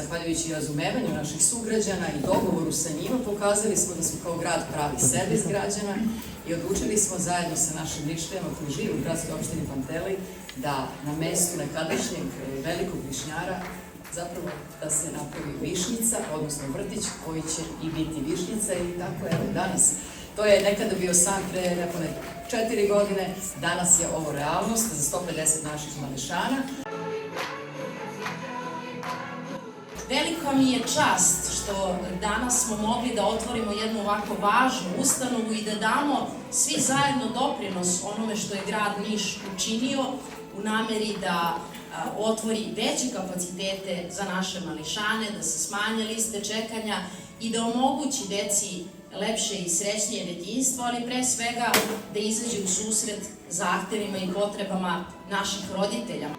zahvaljujući razumevanju naših sugrađana i dogovoru sa njima, pokazali smo da smo kao grad pravi servis građana i odlučili smo zajedno sa našim ličnjama koji žive u gradskoj opštini Pantelej da na mestu nekadašnjeg velikog višnjara zapravo da se napravi višnjica, odnosno vrtić koji će i biti višnjica i tako evo danas. To je nekada bio san pre nepune 4 godine, danas je ovo realnost za 150 naših mališana. Velika mi je čast što danas smo mogli da otvorimo jednu ovako važnu ustanovu i da damo svi zajedno doprinos onome što je grad Niš učinio u nameri da otvori veće kapacitete za naše mališane, da se smanje liste čekanja i da omogući deci lepše i srećnije detinjstvo, ali pre svega da izađe u susret zahtevima i potrebama naših roditelja.